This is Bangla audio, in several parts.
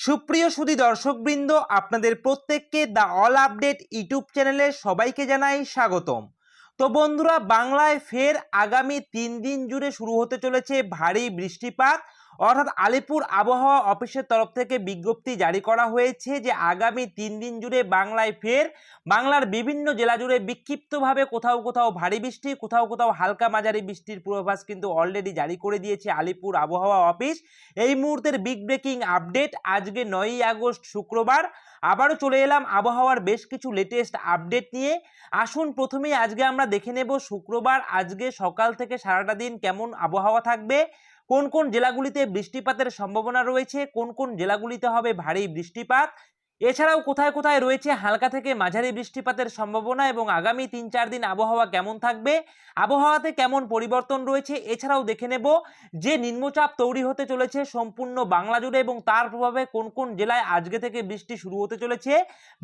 সুপ্রিয় সুধী দর্শকবৃন্দ, আপনাদের প্রত্যেককে দ্য অল আপডেট ইউটিউব চ্যানেলে সবাইকে জানাই স্বাগতম। তো বন্ধুরা, বাংলায় ফের আগামী 3 দিন জুড়ে শুরু হতে চলেছে ভারী বৃষ্টিপাত। অর্থাৎ আলিপুর আবহাওয়া অফিসের তরফ থেকে বিজ্ঞপ্তি জারি করা হয়েছে যে আগামী 3 দিন জুড়ে বাংলায় ফের বাংলার বিভিন্ন জেলা জুড়ে বিক্ষিপ্তভাবে কোথাও কোথাও ভারী বৃষ্টি, কোথাও কোথাও হালকা মাঝারি বৃষ্টির পূর্বাভাস কিন্তু অলরেডি জারি করে দিয়েছে আলিপুর আবহাওয়া অফিস। এই মুহূর্তের বিগ ব্রেকিং আপডেট আজকে 9ই আগস্ট শুক্রবার। আবারও চলে এলাম আবহাওয়ার বেশ কিছু লেটেস্ট আপডেট নিয়ে। আসুন প্রথমেই আজকে আমরা দেখে নেব শুক্রবার আজকে সকাল থেকে সারাটা দিন কেমন আবহাওয়া থাকবে, কোন কোন জেলাগুলিতে বৃষ্টিপাতের সম্ভাবনা রয়েছে, কোন কোন জেলাগুলিতে হবে ভারী বৃষ্টিপাত, এছাড়াও কোথায় কোথায় রয়েছে হালকা থেকে মাঝারি বৃষ্টিপাতের সম্ভাবনা এবং আগামী 3-4 দিন আবহাওয়া কেমন থাকবে, আবহাওয়াতে কেমন পরিবর্তন রয়েছে। এছাড়াও দেখে নেব যে নিম্নচাপ তৈরি হতে চলেছে সম্পূর্ণ বাংলা জুড়ে এবং তার প্রভাবে কোন কোন জেলায় আজকে থেকে বৃষ্টি শুরু হতে চলেছে।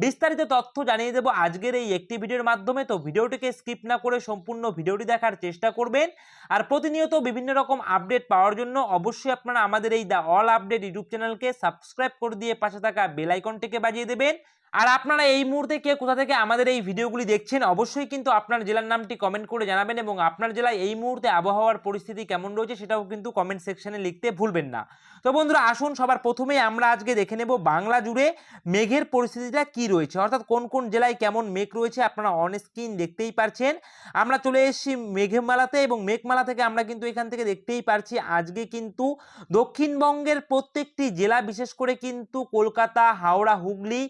বিস্তারিত তথ্য জানিয়ে দেব আজকের এই একটি ভিডিওর মাধ্যমে। তো ভিডিওটিকে স্কিপ না করে সম্পূর্ণ ভিডিওটি দেখার চেষ্টা করবেন। আর প্রতিনিয়ত বিভিন্ন রকম আপডেট পাওয়ার জন্য অবশ্যই আপনারা আমাদের এই দ্য অল আপডেট ইউটিউব চ্যানেলকে সাবস্ক্রাইব করে দিয়ে পাশে থাকা বেল আইকনটিকে বাজিয়ে দেবেন। আর আপনারা এই মুহূর্তে কে কোথা থেকে আমাদের এই ভিডিওগুলি দেখছেন অবশ্যই কিন্তু আপনার জেলার নামটি কমেন্ট করে জানাবেন এবং আপনার জেলায় এই মুহূর্তে আবহাওয়ার পরিস্থিতি কেমন রয়েছে সেটাও কিন্তু কমেন্ট সেকশনে লিখতে ভুলবেন না। তো বন্ধুরা, আসুন সবার প্রথমেই আমরা আজকে দেখে নেব বাংলা জুড়ে মেঘের পরিস্থিতিটা কি রয়েছে, অর্থাৎ কোন কোন জেলায় কেমন মেঘ রয়েছে। আপনারা অন স্ক্রিন দেখতেই পারছেন। আমরা চলে এসেছি মেঘমালাতে এবং মেঘমালা থেকে আমরা কিন্তু এখান থেকে দেখতেই পারছি আজকে কিন্তু দক্ষিণবঙ্গের প্রত্যেকটি জেলা, বিশেষ করে কিন্তু কলকাতা, হাওড়া, হুগলি,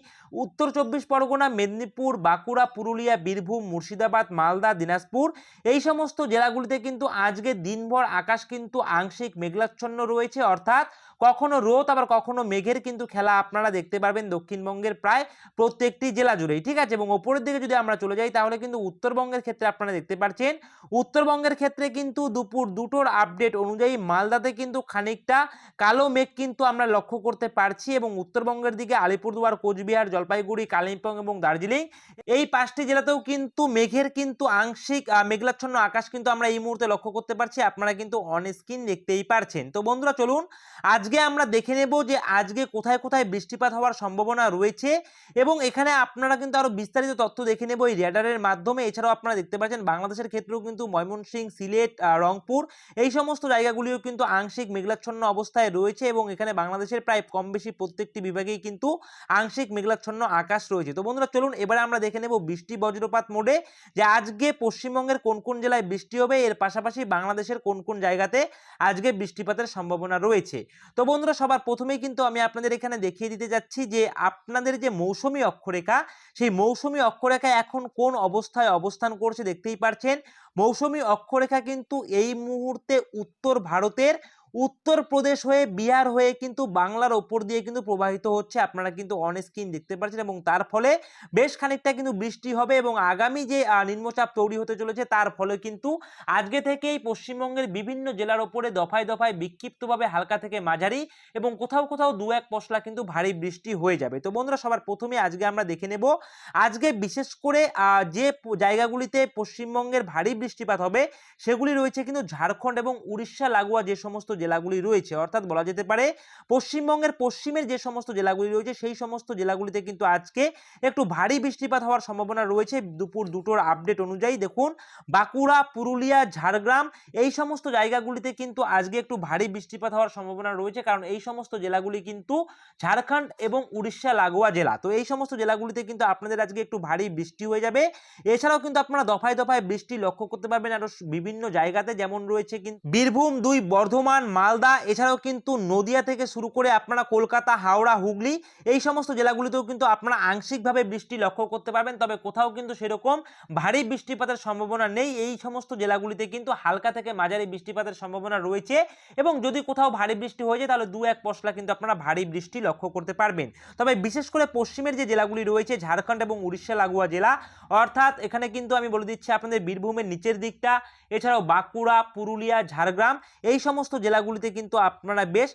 উত্তর 24 পরগনা, মেদিনীপুর, বাঁকুড়া, পুরুলিয়া, বীরভূম, মুর্শিদাবাদ, মালদা, দিনাজপুর, এই সমস্ত জেলাগুলিতে কিন্তু আজকে দিনভর আকাশ কিন্তু আংশিক মেঘাচ্ছন্ন রয়েছে। অর্থাৎ কখনো রোদ আবার কখনো মেঘের কিন্তু খেলা আপনারা দেখতে পারবেন দক্ষিণবঙ্গের প্রায় প্রত্যেকটি জেলা জুড়েই, ঠিক আছে। এবং ওপরের দিকে যদি আমরা চলে যাই তাহলে কিন্তু উত্তরবঙ্গের ক্ষেত্রে আপনারা দেখতে পাচ্ছেন, উত্তরবঙ্গের ক্ষেত্রে কিন্তু দুপুর 2টোর আপডেট অনুযায়ী মালদাতে কিন্তু খানিকটা কালো মেঘ কিন্তু আমরা লক্ষ্য করতে পারছি এবং উত্তরবঙ্গের দিকে আলিপুরদুয়ার, কোচবিহার, জলপাইগুড়ি, কালিম্পং এবং দার্জিলিং, এই 5টি জেলাতেও কিন্তু মেঘের কিন্তু আংশিক মেঘাচ্ছন্ন আকাশ কিন্তু আমরা এই মুহূর্তে লক্ষ্য করতে পারছি। আপনারা কিন্তু অন স্ক্রিন দেখতেই পারছেন। তো বন্ধুরা, চলুন আজকে আমরা দেখে নেব যে আজকে কোথায় কোথায় বৃষ্টিপাত হওয়ার সম্ভাবনা রয়েছে এবং এখানে আপনারা কিন্তু আরো বিস্তারিত তথ্য দেখে নেব এই রেডারের মাধ্যমে। এছাড়াও আপনারা দেখতে পাচ্ছেন বাংলাদেশের ক্ষেত্রেও কিন্তু ময়মনসিংহ, সিলেট, রংপুর, এই সমস্ত জায়গাগুলিও কিন্তু আংশিক মেঘাচ্ছন্ন অবস্থায় রয়েছে এবং এখানে বাংলাদেশের প্রায় কম বেশি প্রত্যেকটি বিভাগেই কিন্তু আংশিক মেঘাচ্ছন্ন আকাশ রয়েছে। তো বন্ধুরা, চলুন এবারে আমরা দেখে নেব বৃষ্টি বজ্রপাত মোডে যে আজকে পশ্চিমবঙ্গের কোন কোন জেলায় বৃষ্টি হবে, এর পাশাপাশি বাংলাদেশের কোন কোন জায়গাতে আজকে বৃষ্টিপাতের সম্ভাবনা রয়েছে। তো বন্ধুরা, সবার প্রথমেই কিন্তু আমি আপনাদের এখানে দেখিয়ে দিতে যাচ্ছি যে আপনাদের যে মৌসুমী অক্ষরেখা, সেই মৌসুমী অক্ষরেখা এখন কোন অবস্থায় অবস্থান করছে দেখতেই পাচ্ছেন। মৌসুমী অক্ষরেখা কিন্তু এই মুহূর্তে উত্তর ভারতের উত্তরপ্রদেশ হয়ে বিহার হয়ে কিন্তু বাংলার ওপর দিয়ে কিন্তু প্রবাহিত হচ্ছে। আপনারা কিন্তু অন স্ক্রিন দেখতে পাচ্ছেন এবং তার ফলে বেশ খানিকটা কিন্তু বৃষ্টি হবে এবং আগামী যে নিম্নচাপ তৈরি হতে চলেছে তার ফলে কিন্তু আজকে থেকেই পশ্চিমবঙ্গের বিভিন্ন জেলার ওপরে দফায় দফায় বিক্ষিপ্তভাবে হালকা থেকে মাঝারি এবং কোথাও কোথাও 2-1 পশলা কিন্তু ভারী বৃষ্টি হয়ে যাবে। তো বন্ধুরা, সবার প্রথমে আজকে আমরা দেখে নেব আজকে বিশেষ করে যে জায়গাগুলিতে পশ্চিমবঙ্গের ভারী বৃষ্টিপাত হবে সেগুলি রয়েছে কিন্তু ঝাড়খণ্ড এবং উড়িষ্যা লাগোয়া যে সমস্ত জেলাগুলি রয়েছে। অর্থাৎ বলা যেতে পারে পশ্চিমবঙ্গের পশ্চিমের যে সমস্ত জেলাগুলি রয়েছে সেই সমস্ত জেলাগুলিতে কিন্তু আজকে একটু ভারী বৃষ্টিপাত হওয়ার সম্ভাবনা রয়েছে দুপুর 2টোর আপডেট অনুযায়ী। দেখুন, বাঁকুড়া, পুরুলিয়া, ঝাড়গ্রাম, এই সমস্ত জায়গাগুলিতে কিন্তু আজকে একটু ভারী বৃষ্টিপাত হওয়ার সম্ভাবনা রয়েছে, কারণ এই সমস্ত জেলাগুলি কিন্তু ঝাড়খণ্ড এবং উড়িষ্যা লাগোয়া জেলা। তো এই সমস্ত জেলাগুলিতে কিন্তু আপনাদের আজকে একটু ভারী বৃষ্টি হয়ে যাবে। এছাড়াও কিন্তু আপনারা দফায় দফায় বৃষ্টি লক্ষ্য করতে পারবেন আরো বিভিন্ন জায়গাতে, যেমন রয়েছে কিন্তু বীরভূম 2, বর্ধমান, মালদা, এছাড়াও কিন্তু নদিয়া থেকে শুরু করে আপনারা কলকাতা, হাওড়া, হুগলি, এই সমস্ত জেলাগুলিতেও কিন্তু আপনারা আংশিকভাবে বৃষ্টি লক্ষ্য করতে পারবেন, তবে কোথাও কিন্তু সেরকম ভারী বৃষ্টিপাতের সম্ভাবনা নেই। এই সমস্ত জেলাগুলিতে কিন্তু হালকা থেকে মাঝারি বৃষ্টিপাতের সম্ভাবনা রয়েছে এবং যদি কোথাও ভারী বৃষ্টি হয়ে যায় তাহলে 2-1 পশলা কিন্তু আপনারা ভারী বৃষ্টি লক্ষ্য করতে পারবেন। তবে বিশেষ করে পশ্চিমের যে জেলাগুলি রয়েছে ঝাড়খণ্ড এবং উড়িষ্যা লাগোয়া জেলা, অর্থাৎ এখানে কিন্তু আমি বলে দিচ্ছি আপনাদের বীরভূমের নিচের দিকটা, এছাড়াও বাঁকুড়া, পুরুলিয়া, ঝাড়গ্রাম, এই সমস্ত জেলা জেলাগুলিতে কিন্তু আপনারা বেশ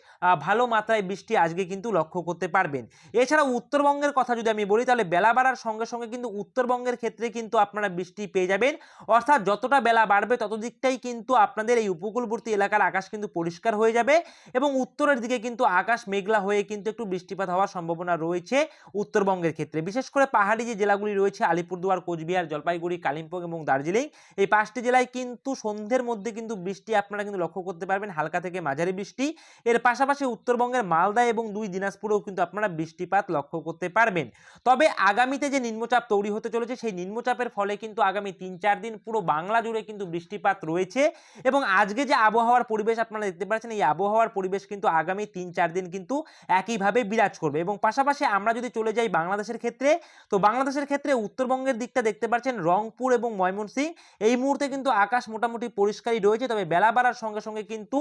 ভালো মাত্রায় বৃষ্টি আজকে কিন্তু লক্ষ্য করতে পারবেন। এছাড়াও উত্তরবঙ্গের কথা যদি আমি বলি তাহলে বেলা বাড়ার সঙ্গে সঙ্গে কিন্তু উত্তরবঙ্গের ক্ষেত্রে কিন্তু আপনারা বৃষ্টি পেয়ে যাবেন, অর্থাৎ যতটা বেলা বাড়বে তত দিকটাই কিন্তু আপনাদের এই উপকূলবর্তী এলাকার আকাশ কিন্তু পরিষ্কার হয়ে যাবে এবং উত্তরের দিকে কিন্তু আকাশ মেঘলা হয়ে কিন্তু একটু বৃষ্টিপাত হওয়ার সম্ভাবনা রয়েছে উত্তরবঙ্গের ক্ষেত্রে। বিশেষ করে পাহাড়ি যে জেলাগুলি রয়েছে আলিপুরদুয়ার, কোচবিহার, জলপাইগুড়ি, কালিম্পং এবং দার্জিলিং, এই 5টি জেলায় কিন্তু সন্ধ্যের মধ্যে কিন্তু বৃষ্টি আপনারা কিন্তু লক্ষ্য করতে পারবেন, হালকা থেকে মাঝারি বৃষ্টি। এর পাশাপাশি উত্তরবঙ্গের মালদা এবং 2 দিনাজপুরেও কিন্তু আপনারা বৃষ্টিপাত লক্ষ্য করতে পারবেন। তবে আগামীতে যে নিম্নচাপ তৈরি হতে চলেছে সেই নিম্নচাপের ফলে কিন্তু আগামী 3-4 দিন পুরো বাংলা জুড়ে কিন্তু বৃষ্টিপাত রয়েছে এবং আজকে যে আবহাওয়ার পরিবেশ আপনারা দেখতে পাচ্ছেন এই আবহাওয়ার পরিবেশ কিন্তু আগামী 3-4 দিন কিন্তু একইভাবে বিরাজ করবে। এবং পাশাপাশি আমরা যদি চলে যাই বাংলাদেশের ক্ষেত্রে, তো বাংলাদেশের ক্ষেত্রে উত্তরবঙ্গের দিকটা দেখতে পাচ্ছেন রংপুর এবং ময়মনসিংহ, এই মুহূর্তে কিন্তু আকাশ মোটামুটি পরিষ্কারই রয়েছে। তবে বেলা বাড়ার সঙ্গে সঙ্গে কিন্তু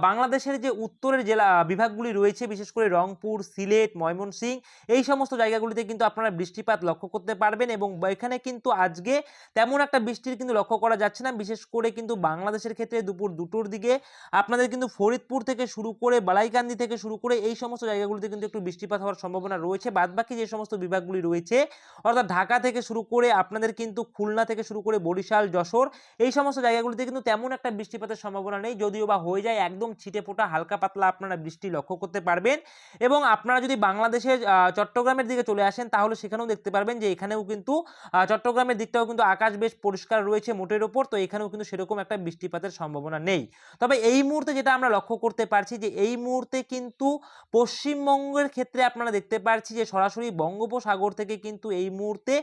বাংলাদেশের যে উত্তরের জেলা বিভাগগুলি রয়েছে বিশেষ করে রংপুর, সিলেট, ময়মনসিংহ এই সমস্ত জায়গাগুলিতে কিন্তু আপনারা বৃষ্টিপাত লক্ষ্য করতে পারবেন এবং এখানে কিন্তু আজকে তেমন একটা বৃষ্টির কিন্তু লক্ষ্য করা যাচ্ছে না। বিশেষ করে কিন্তু বাংলাদেশের ক্ষেত্রে দুপুর 2টোর দিকে আপনাদের কিন্তু ফরিদপুর থেকে শুরু করে বালাইকান্দি থেকে শুরু করে এই সমস্ত জায়গাগুলিতে কিন্তু একটু বৃষ্টিপাত হওয়ার সম্ভাবনা রয়েছে। বাদবাকি যে সমস্ত বিভাগগুলি রয়েছে অর্থাৎ ঢাকা থেকে শুরু করে আপনাদের কিন্তু খুলনা থেকে শুরু করে বরিশাল, যশোর এই সমস্ত জায়গাগুলিতে কিন্তু তেমন একটা বৃষ্টিপাতের সম্ভাবনা নেই, যদিও বা হয়ে যায় একদম ছিটে ফোটা হালকা পাতলা আপনারা বৃষ্টি লক্ষ্য করতে পারবেন। এবং আপনারা যদি বাংলাদেশের চট্টগ্রামের দিকে চলে আসেন তাহলে সেখানেও দেখতে পারবেন যে এখানেও কিন্তু চট্টগ্রামের দিকটাও কিন্তু আকাশ বেশ পরিষ্কার রয়েছে মোটের ওপর, তো এখানেও কিন্তু সেরকম একটা বৃষ্টিপাতের সম্ভাবনা নেই। তবে এই মুহূর্তে যেটা আমরা লক্ষ্য করতে পারছি যে এই মুহূর্তে কিন্তু পশ্চিমবঙ্গের ক্ষেত্রে আপনারা দেখতে পাচ্ছি যে সরাসরি বঙ্গোপসাগর থেকে কিন্তু এই মুহূর্তে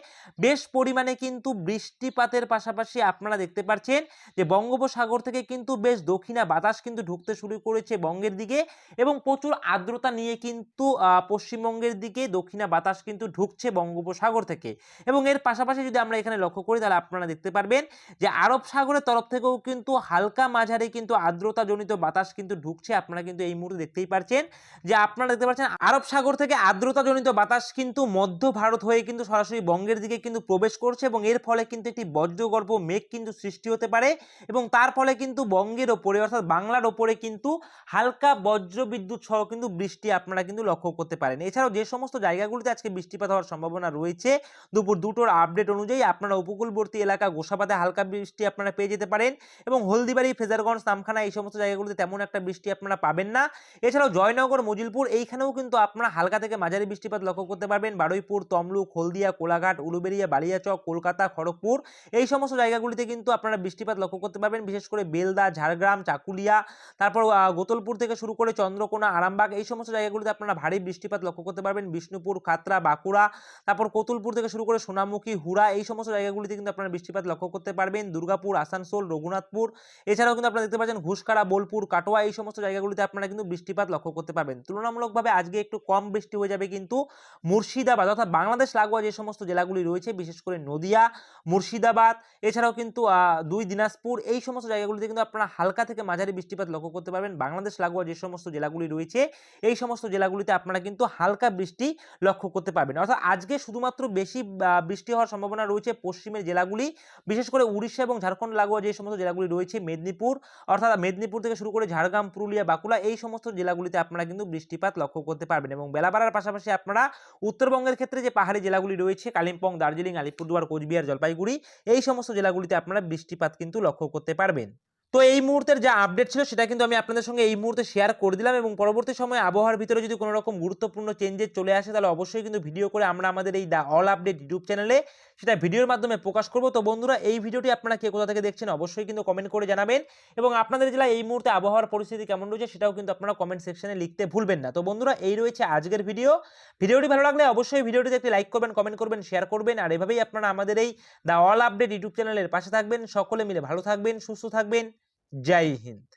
বেশ পরিমাণে কিন্তু বৃষ্টিপাতের পাশাপাশি আপনারা দেখতে পাচ্ছেন যে বঙ্গোপসাগর থেকে কিন্তু বেশ দক্ষিণা বাতাস কিন্তু ঢুকতে শুরু করেছে বঙ্গের দিকে এবং প্রচুর আর্দ্রতা নিয়ে কিন্তু পশ্চিমবঙ্গের দিকে দক্ষিণা বাতাস কিন্তু ঢুকছে বঙ্গোপসাগর থেকে। এবং এর পাশাপাশি যদি আমরা এখানে লক্ষ্য করি তাহলে আপনারা দেখতে পারবেন যে আরব সাগরের তরফ থেকেও কিন্তু হালকা মাঝারি কিন্তু আর্দ্রতা জনিত বাতাস কিন্তু ঢুকছে। আপনারা কিন্তু এই মুহূর্তে দেখতেই পাচ্ছেন যে আপনারা দেখতে পাচ্ছেন আরব সাগর থেকে আর্দ্রতা জনিত বাতাস কিন্তু মধ্য ভারত হয়ে কিন্তু সরাসরি বঙ্গের দিকে কিন্তু প্রবেশ করছে এবং এর ফলে কিন্তু একটি বজ্রগর্ভ মেঘ কিন্তু সৃষ্টি হতে পারে এবং তার ফলে কিন্তু বঙ্গের ওপরে অর্থাৎ বাংলার ওপরে কিন্তু হালকা বজ্র বিদ্যুৎ সহ কিন্তু বৃষ্টি আপনারা কিন্তু লক্ষ্য করতে পারেন। এছাড়াও যে সমস্ত জায়গাগুলিতে আজকে বৃষ্টিপাত হওয়ার সম্ভাবনা রয়েছে দুপুর 2টোর আপডেট অনুযায়ী আপনারা উপকূলবর্তী এলাকা গোসাবাতে হালকা বৃষ্টি আপনারা পেয়ে যেতে পারেন এবং হলদিবাড়ি, ফ্রেজারগঞ্জ, নামখানা এই সমস্ত জায়গাগুলিতে তেমন একটা বৃষ্টি আপনারা পাবেন না। এছাড়াও জয়নগর, মজিলপুর এইখানেও কিন্তু আপনারা হালকা থেকে মাঝারি বৃষ্টিপাত লক্ষ্য করতে পারবেন। বারুইপুর, তমলুক, হলদিয়া, কোলাঘাট, উলুবেড়িয়া, বালিয়াচক, কলকাতা, খড়গপুর এই সমস্ত জায়গাগুলিতে কিন্তু আপনারা বৃষ্টিপাত লক্ষ্য করতে পারবেন। বিশেষ করে বেলদা, ঝাড়গ্রাম, চাকুলিয়া, তারপর গোতলপুর থেকে শুরু করে চন্দ্রকোনা, আরামবাগ এই সমস্ত জায়গাগুলিতে আপনারা ভারী বৃষ্টিপাত লক্ষ্য করতে পারবেন। বিষ্ণুপুর, খাতড়া, বাঁকুড়া, তারপর কতুলপুর থেকে শুরু করে সোনামুখী, হুড়া এই সমস্ত জায়গাগুলিতে কিন্তু আপনারা বৃষ্টিপাত লক্ষ্য করতে পারবেন। দুর্গাপুর, আসানসোল, রঘুনাথপুর এছাড়াও কিন্তু আপনারা দেখতে পাচ্ছেন ঘুষকারা, বোলপুর, কাটোয়া এই সমস্ত জায়গাগুলিতে আপনারা কিন্তু বৃষ্টিপাত লক্ষ্য করতে পারবেন। তুলনামূলকভাবে আজকে একটু কম বৃষ্টি হয়ে যাবে কিন্তু মুর্শিদাবাদ অর্থাৎ বাংলাদেশ লাগোয়া যে সমস্ত জেলাগুলি রয়েছে বিশেষ করে নদিয়া, মুর্শিদাবাদ এছাড়াও কিন্তু 2 দিনাজপুর এই সমস্ত জায়গাগুলিতে কিন্তু আপনারা হালকা থেকে মাঝারি বৃষ্টিপাত লক্ষ্য করতে পারবেন। বাংলাদেশ লাগোয়া যে সমস্ত জেলাগুলি রয়েছে এই সমস্ত জেলাগুলিতে আপনারা কিন্তু হালকা বৃষ্টি লক্ষ্য করতে পারবেন। অর্থাৎ আজকে শুধুমাত্র বেশি বৃষ্টি হওয়ার সম্ভাবনা রয়েছে পশ্চিমের জেলাগুলি বিশেষ করে উড়িষ্যা এবং ঝাড়খণ্ড লাগোয়া যে সমস্ত জেলাগুলি রয়েছে মেদিনীপুর অর্থাৎ মেদিনীপুর থেকে শুরু করে ঝাড়গ্রাম, পুরুলিয়া, বাঁকুড়া এই সমস্ত জেলাগুলিতে আপনারা কিন্তু বৃষ্টিপাত লক্ষ্য করতে পারবেন। এবং বেলা বাড়ার পাশাপাশি আপনারা উত্তরবঙ্গের ক্ষেত্রে যে পাহাড়ি জেলাগুলি রয়েছে কালিম্পং, দার্জিলিং, আলিপুরদুয়ার, কোচবিহার, জলপাইগুড়ি এই সমস্ত জেলাগুলিতে আপনারা বৃষ্টিপাত কিন্তু লক্ষ্য করতে পারবেন। তো এই মুহূর্তের যা আপডেট ছিল সেটা কিন্তু আমি আপনাদের সঙ্গে এই মুহূর্তে শেয়ার করে দিলাম এবং পরবর্তী সময়ে আবহাওয়ার ভিতরে যদি কোনো রকম গুরুত্বপূর্ণ চেঞ্জেস চলে আসে তাহলে অবশ্যই কিন্তু ভিডিও করে আমরা আমাদের এই দা অল আপডেট ইউটিউব চ্যানেলে সেটা ভিডিওর মাধ্যমে প্রকাশ করব। তো বন্ধুরা এই ভিডিওটি আপনারা কে কোথা থেকে দেখছেন অবশ্যই কিন্তু কমেন্ট করে জানাবেন এবং আপনাদের জেলায় এই মুহূর্তে আবহাওয়ার পরিস্থিতি কেমন রয়েছে সেটাও কিন্তু আপনারা কমেন্ট সেকশনে লিখতে ভুলবেন না। তো বন্ধুরা এই রয়েছে আজকের ভিডিওটি ভালো লাগলে অবশ্যই ভিডিওটিতে একটি লাইক করবেন, কমেন্ট করবেন, শেয়ার করবেন আর এভাবেই আপনারা আমাদের এই দা অল আপডেট ইউটিউব চ্যানেলের পাশে থাকবেন। সকলে মিলে ভালো থাকবেন, সুস্থ থাকবেন। জয় হিন্দ।